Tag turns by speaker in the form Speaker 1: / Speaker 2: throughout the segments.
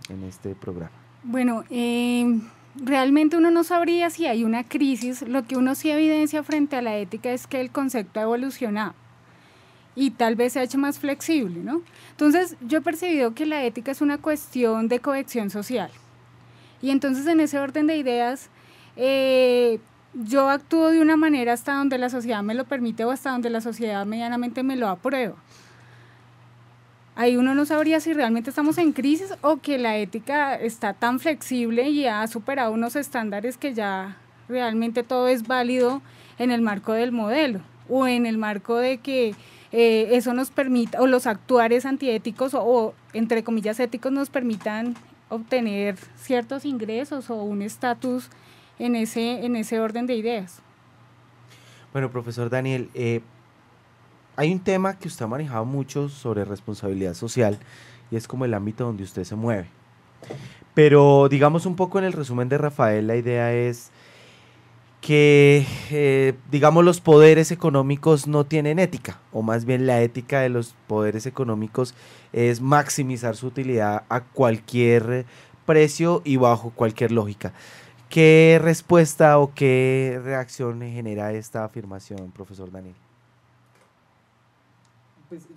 Speaker 1: en este programa?
Speaker 2: Bueno, realmente uno no sabría si hay una crisis. Lo que uno sí evidencia frente a la ética es que el concepto ha evolucionado y tal vez se ha hecho más flexible, ¿no? Entonces, yo he percibido que la ética es una cuestión de cohesión social. Y entonces, en ese orden de ideas, yo actúo de una manera hasta donde la sociedad me lo permite o hasta donde la sociedad medianamente me lo aprueba. Ahí uno no sabría si realmente estamos en crisis o que la ética está tan flexible y ha superado unos estándares que ya realmente todo es válido en el marco del modelo o en el marco de que eso nos permita, o los actuares antiéticos o entre comillas éticos nos permitan obtener ciertos ingresos o un estatus en ese orden de ideas.
Speaker 1: Bueno, profesor Daniel, hay un tema que usted ha manejado mucho sobre responsabilidad social y es como el ámbito donde usted se mueve. Pero digamos un poco en el resumen de Rafael, la idea es que, digamos, los poderes económicos no tienen ética, o más bien la ética de los poderes económicos es maximizar su utilidad a cualquier precio y bajo cualquier lógica. ¿Qué respuesta o qué reacción genera esta afirmación, profesor Daniel?
Speaker 3: Pues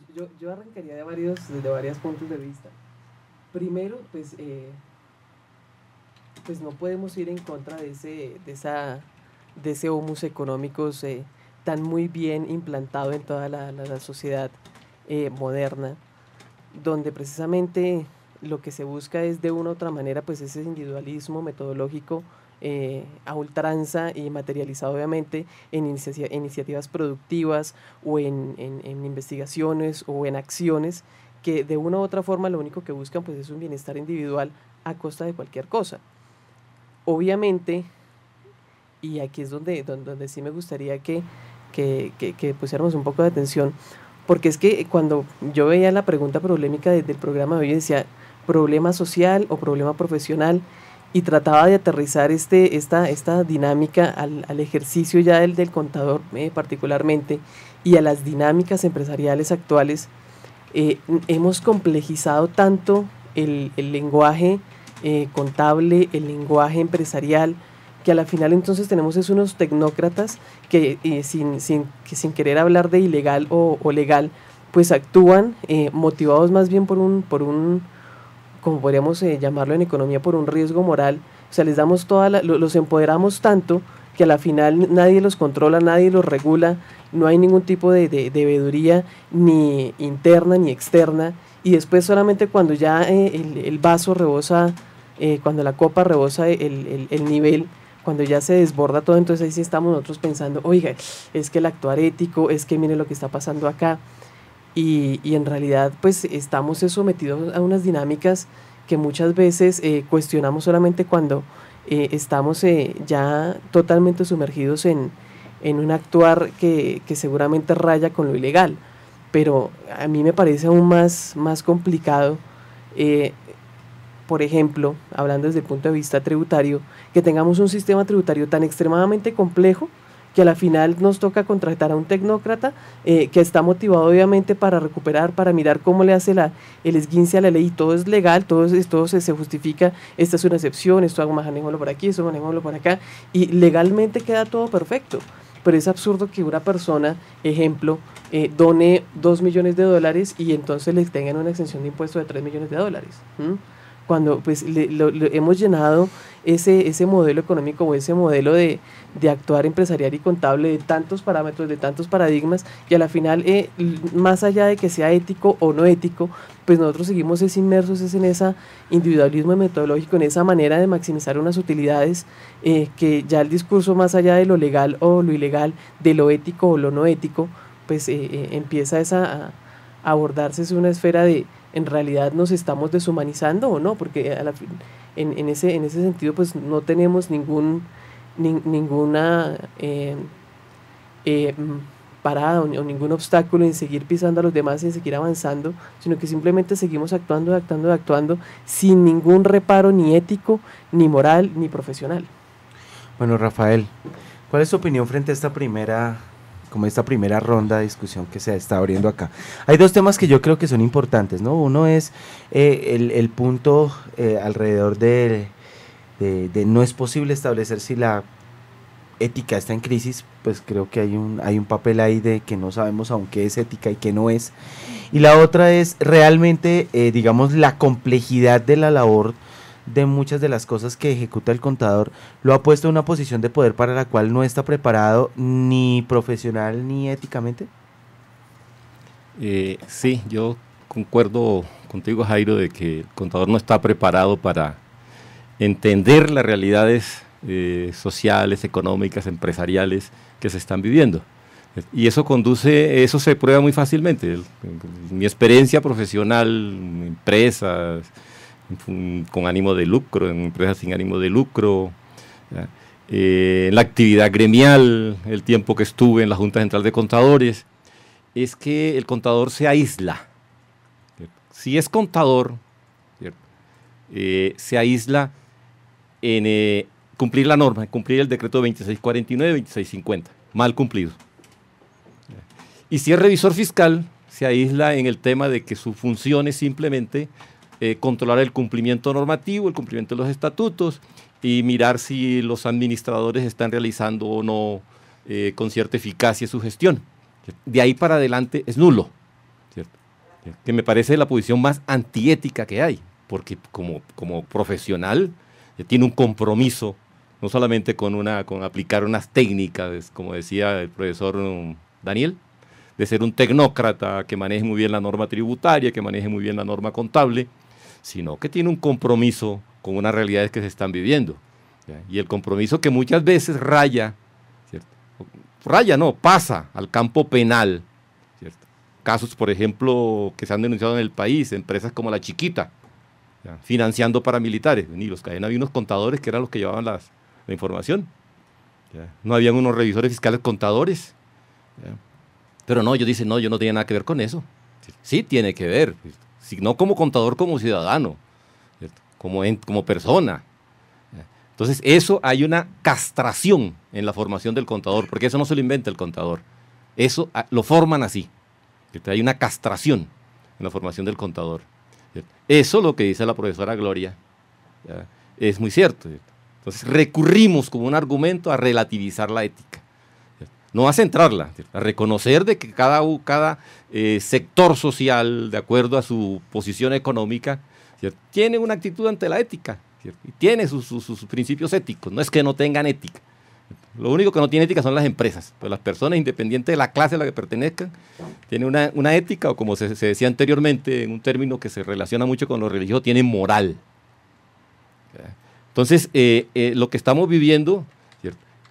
Speaker 3: yo arrancaría de varios puntos de vista. Primero, pues no podemos ir en contra de ese humus económicos tan muy bien implantado en toda la sociedad moderna, donde precisamente lo que se busca es de una u otra manera pues ese individualismo metodológico a ultranza y materializado obviamente en iniciativas productivas o en investigaciones o en acciones que de una u otra forma lo único que buscan pues es un bienestar individual a costa de cualquier cosa. Obviamente, y aquí es donde sí me gustaría que pusiéramos un poco de atención, porque es que cuando yo veía la pregunta problemática del programa de hoy decía problema social o problema profesional, y trataba de aterrizar esta dinámica al ejercicio ya del contador particularmente y a las dinámicas empresariales actuales. Hemos complejizado tanto el lenguaje contable, el lenguaje empresarial, que a la final entonces tenemos unos tecnócratas que sin querer hablar de ilegal o legal, pues actúan motivados más bien por un como podríamos llamarlo en economía, por un riesgo moral. O sea, les damos los empoderamos tanto que a la final nadie los controla, nadie los regula, no hay ningún tipo de veeduría ni interna ni externa, y después solamente cuando ya el vaso rebosa, cuando la copa rebosa el nivel, cuando ya se desborda todo, entonces ahí sí estamos nosotros pensando, oiga, es que el actuar ético, es que mire lo que está pasando acá. Y en realidad pues estamos sometidos a unas dinámicas que muchas veces cuestionamos solamente cuando estamos ya totalmente sumergidos en un actuar que seguramente raya con lo ilegal, pero a mí me parece aún más complicado, por ejemplo, hablando desde el punto de vista tributario, que tengamos un sistema tributario tan extremadamente complejo que a la final nos toca contratar a un tecnócrata que está motivado obviamente para recuperar, para mirar cómo le hace el esguince a la ley, y todo es legal, todo se justifica, esta es una excepción, esto manejémoslo por aquí, esto manejémoslo por acá, y legalmente queda todo perfecto, pero es absurdo que una persona, ejemplo, done $2 millones y entonces le tengan una exención de impuesto de $3 millones. Cuando pues hemos llenado ese modelo económico o ese modelo de actuar empresarial y contable de tantos parámetros, de tantos paradigmas, y a la final, más allá de que sea ético o no ético, pues nosotros seguimos inmersos en ese individualismo metodológico, en esa manera de maximizar unas utilidades, que ya el discurso más allá de lo legal o lo ilegal, de lo ético o lo no ético, pues empieza a abordarse en una esfera de en realidad nos estamos deshumanizando o no, porque en ese sentido pues no tenemos ninguna parada o ningún obstáculo en seguir pisando a los demás y en seguir avanzando, sino que simplemente seguimos actuando sin ningún reparo ni ético, ni moral, ni profesional.
Speaker 1: Bueno, Rafael, ¿cuál es tu opinión frente a esta primera como esta primera ronda de discusión que se está abriendo acá. Hay dos temas que yo creo que son importantes, ¿no? Uno es el punto alrededor de no es posible establecer si la ética está en crisis, pues creo que hay un papel ahí de que no sabemos aún qué es ética y qué no es. Y la otra es realmente, digamos, la complejidad de la labor de muchas de las cosas que ejecuta el contador, lo ha puesto en una posición de poder para la cual no está preparado ni profesional ni éticamente.
Speaker 4: Sí, yo concuerdo contigo, Jairo, de que el contador no está preparado para entender las realidades sociales, económicas, empresariales que se están viviendo. Y eso se prueba muy fácilmente. Mi experiencia profesional en empresas con ánimo de lucro, en empresas sin ánimo de lucro, en la actividad gremial, el tiempo que estuve en la Junta Central de Contadores, es que el contador se aísla. Si es contador, se aísla en cumplir la norma, en cumplir el decreto 2649, 2650, mal cumplido. Y si es revisor fiscal, se aísla en el tema de que su función es simplemente controlar el cumplimiento normativo, el cumplimiento de los estatutos y mirar si los administradores están realizando o no con cierta eficacia su gestión. De ahí para adelante es nulo, ¿cierto? Que me parece la posición más antiética que hay, porque como profesional tiene un compromiso, no solamente con aplicar unas técnicas, como decía el profesor Daniel, de ser un tecnócrata que maneje muy bien la norma tributaria, que maneje muy bien la norma contable, sino que tiene un compromiso con unas realidades que se están viviendo. ¿Ya? Y el compromiso que muchas veces pasa al campo penal. ¿Cierto? Casos, por ejemplo, que se han denunciado en el país, empresas como La Chiquita, ¿ya? Financiando paramilitares. Ni los cadenas, había unos contadores que eran los que llevaban la información. ¿Ya? No habían unos revisores fiscales contadores. ¿Ya? Pero no, ellos dicen, no, yo no tenía nada que ver con eso. Sí tiene que ver, si no como contador, como ciudadano, ¿cierto? Como persona. Entonces, eso hay una castración en la formación del contador, porque eso no se lo inventa el contador. Eso lo forman así. ¿Cierto? Hay una castración en la formación del contador. ¿Cierto? Eso, lo que dice la profesora Gloria, ¿ya? Es muy cierto. ¿Cierto? Entonces, recurrimos como un argumento a relativizar la ética. No a centrarla, a reconocer de que cada sector social, de acuerdo a su posición económica, ¿cierto? Tiene una actitud ante la ética, ¿cierto? Y tiene sus principios éticos, no es que no tengan ética. Lo único que no tiene ética son las empresas, pues las personas, independiente de la clase a la que pertenezcan, tienen una ética, o como se decía anteriormente, en un término que se relaciona mucho con lo religioso, tienen moral. Entonces, lo que estamos viviendo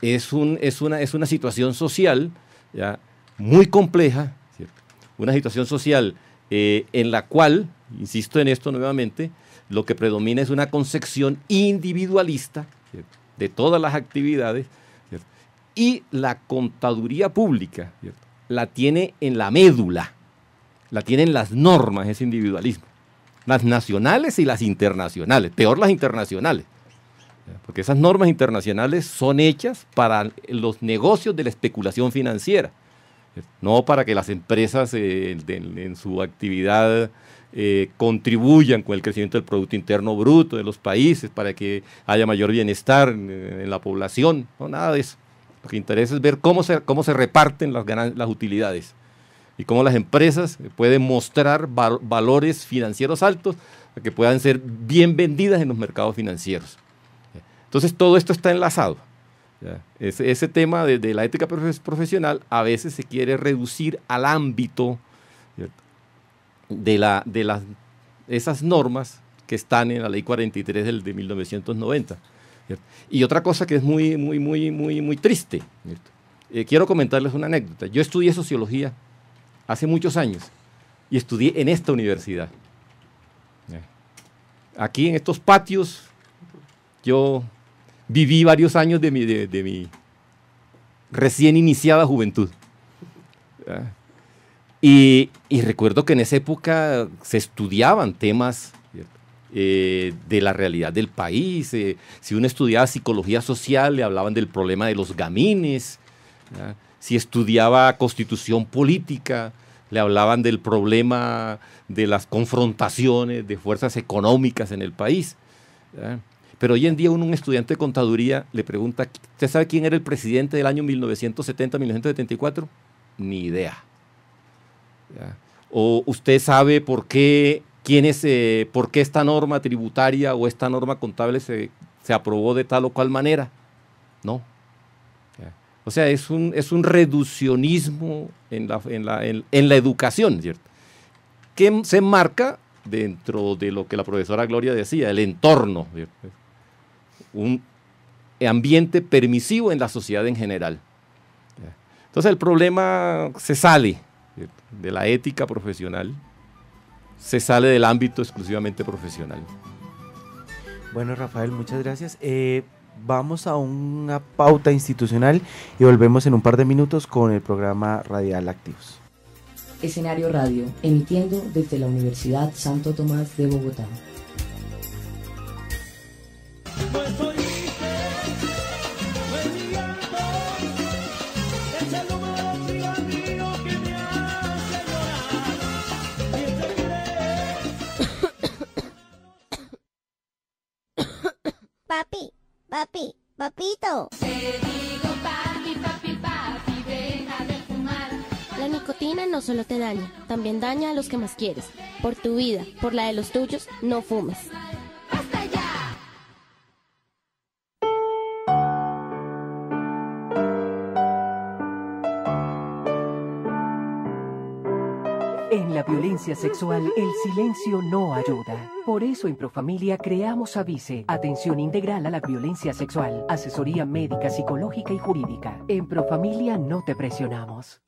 Speaker 4: es una situación social, ¿ya? Muy compleja, ¿cierto? Una situación social en la cual, insisto en esto nuevamente, lo que predomina es una concepción individualista, ¿cierto? De todas las actividades, ¿cierto? Y la contaduría pública, ¿cierto? La tiene en la médula, la tiene en las normas ese individualismo, las nacionales y las internacionales, peor las internacionales. Porque esas normas internacionales son hechas para los negocios de la especulación financiera, no para que las empresas en su actividad contribuyan con el crecimiento del Producto Interno Bruto de los países, para que haya mayor bienestar en la población, no, nada de eso. Lo que interesa es ver cómo se reparten las utilidades y cómo las empresas pueden mostrar valores financieros altos para que puedan ser bien vendidas en los mercados financieros. Entonces, todo esto está enlazado. ¿Ya? Ese tema de la ética profesional a veces se quiere reducir al ámbito, ¿cierto? de esas normas que están en la Ley 43 de 1990. ¿Cierto? Y otra cosa que es muy triste, ¿cierto? Quiero comentarles una anécdota. Yo estudié sociología hace muchos años y estudié en esta universidad. ¿Ya? Aquí en estos patios yo viví varios años de mi recién iniciada juventud. Y recuerdo que en esa época se estudiaban temas de la realidad del país. Si uno estudiaba psicología social, le hablaban del problema de los gamines. si estudiaba constitución política, le hablaban del problema de las confrontaciones de fuerzas económicas en el país. ¿Ya? Pero hoy en día un estudiante de contaduría le pregunta, ¿usted sabe quién era el presidente del año 1970-1974? Ni idea. ¿Ya? O usted sabe por qué esta norma tributaria o esta norma contable se aprobó de tal o cual manera. No. ¿Ya? O sea, es un reduccionismo en la educación, ¿cierto? Que se enmarca dentro de lo que la profesora Gloria decía, el entorno, ¿cierto? Un ambiente permisivo en la sociedad en general. ¿Ya? Entonces el problema se sale de la ética profesional, se sale del ámbito exclusivamente profesional.
Speaker 1: Bueno, Rafael, muchas gracias. Vamos a una pauta institucional y volvemos en un par de minutos con el programa Radial Activos.
Speaker 5: Escenario Radio, emitiendo desde la Universidad Santo Tomás de Bogotá.
Speaker 6: Papito.
Speaker 7: Te digo papi, deja de fumar.
Speaker 6: La nicotina no solo te daña, también daña a los que más quieres. Por tu vida, por la de los tuyos, no fumes.
Speaker 7: ¡Basta ya!
Speaker 8: En la violencia sexual, el silencio no ayuda. Por eso en Profamilia creamos Avise, atención integral a la violencia sexual, asesoría médica, psicológica y jurídica. En Profamilia no te presionamos.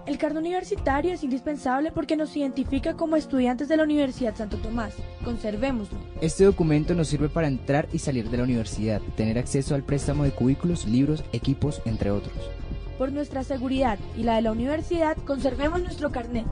Speaker 9: El carnet universitario es indispensable porque nos identifica como estudiantes de la Universidad Santo Tomás. Conservémoslo.
Speaker 10: Este documento nos sirve para entrar y salir de la universidad, tener acceso al préstamo de cubículos, libros, equipos, entre otros.
Speaker 9: Por nuestra seguridad y la de la universidad, conservemos nuestro carnet.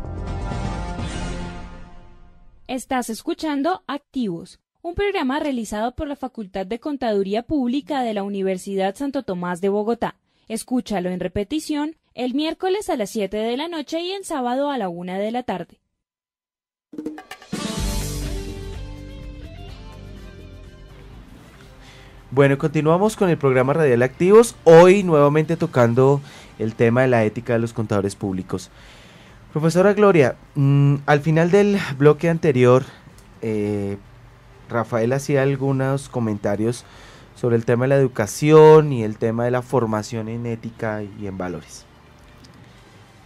Speaker 11: Estás escuchando Activos, un programa realizado por la Facultad de Contaduría Pública de la Universidad Santo Tomás de Bogotá. Escúchalo en repetición el miércoles a las 7 de la noche y el sábado a la 1 de la tarde.
Speaker 1: Bueno, continuamos con el programa Radial Activos, hoy nuevamente tocando el tema de la ética de los contadores públicos. Profesora Gloria, al final del bloque anterior, Rafael hacía algunos comentarios sobre el tema de la educación y el tema de la formación en ética y en valores.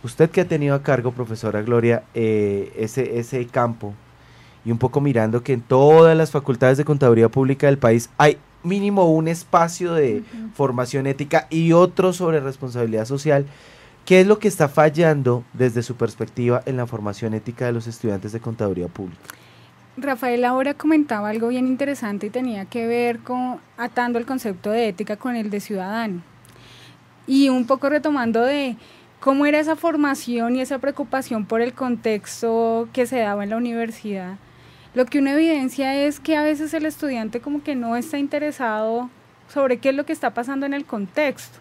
Speaker 1: Usted que ha tenido a cargo, profesora Gloria, ese campo, y un poco mirando que en todas las facultades de contaduría pública del país hay mínimo un espacio de formación ética y otro sobre responsabilidad social, ¿qué es lo que está fallando desde su perspectiva en la formación ética de los estudiantes de contaduría pública?
Speaker 2: Rafael ahora comentaba algo bien interesante y tenía que ver con atando el concepto de ética con el de ciudadano y un poco retomando de cómo era esa formación y esa preocupación por el contexto que se daba en la universidad. Lo que uno evidencia es que a veces el estudiante como que no está interesado sobre qué es lo que está pasando en el contexto.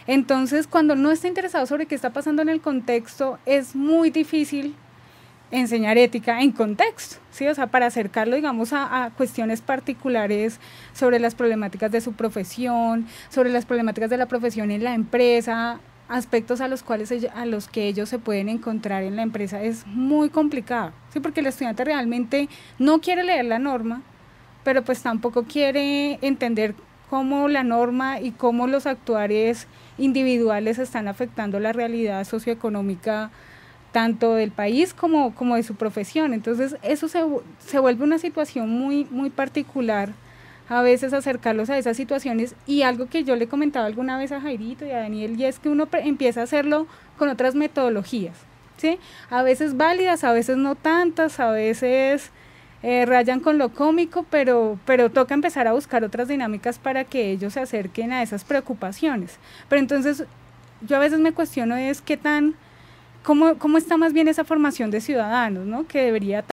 Speaker 2: Entonces, cuando no está interesado sobre qué está pasando en el contexto, es muy difícil enseñar ética en contexto, ¿sí? O sea, para acercarlo, digamos, a cuestiones particulares sobre las problemáticas de su profesión, sobre las problemáticas de la profesión en la empresa, aspectos a los que ellos se pueden encontrar en la empresa, es muy complicado, ¿sí? Porque el estudiante realmente no quiere leer la norma, pero pues tampoco quiere entender cómo la norma y cómo los actuares individuales están afectando la realidad socioeconómica tanto del país como de su profesión. Entonces eso se vuelve una situación muy, muy particular, a veces acercarlos a esas situaciones, y algo que yo le comentaba alguna vez a Jairito y a Daniel, y es que uno empieza a hacerlo con otras metodologías, ¿sí? A veces válidas, a veces no tantas, a veces rayan con lo cómico, pero toca empezar a buscar otras dinámicas para que ellos se acerquen a esas preocupaciones. Pero entonces yo a veces me cuestiono es cómo está más bien esa formación de ciudadanos, ¿no? Que debería